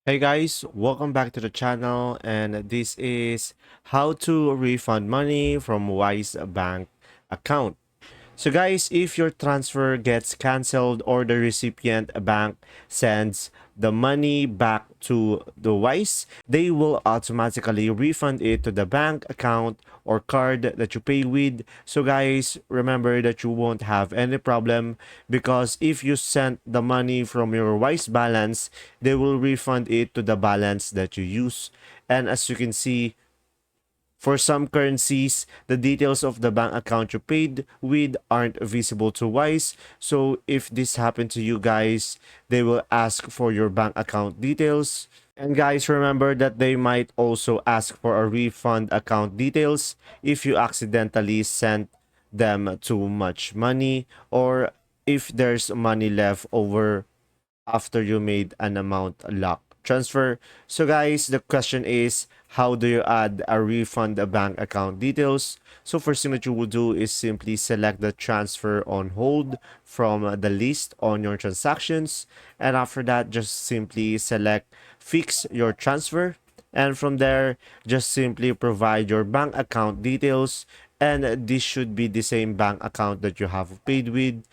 Hey guys, welcome back to the channel, and this is how to refund money from Wise Bank account. So guys, if your transfer gets canceled or the recipient bank sends the money back to the Wise, they will automatically refund it to the bank account or card that you pay with. So guys, remember that you won't have any problem because if you sent the money from your Wise balance, they will refund it to the balance that you use. And as you can see, for some currencies, the details of the bank account you paid with aren't visible to Wise. So if this happened to you guys, they will ask for your bank account details. And guys, remember that they might also ask for a refund account details if you accidentally sent them too much money or if there's money left over after you made an amount lock transfer. So guys, the question is, how do you add a refund bank account details? So first thing that you will do is simply select the transfer on hold from the list on your transactions. And after that, just simply select fix your transfer. And from there, just simply provide your bank account details. And this should be the same bank account that you have paid with.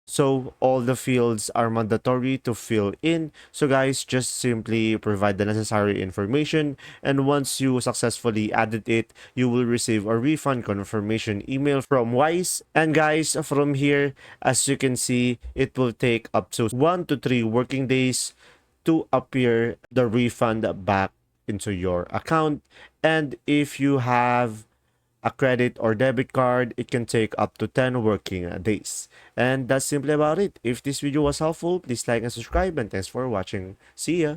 So all the fields are mandatory to fill in. So guys, just simply provide the necessary information, and once you successfully added it, you will receive a refund confirmation email from Wise. And guys, from here, as you can see, it will take up to 1 to 3 working days to appear the refund back into your account. And if you have a credit or debit card, it can take up to 10 working days. And that's simply about it. If this video was helpful, please like and subscribe, and thanks for watching. See ya!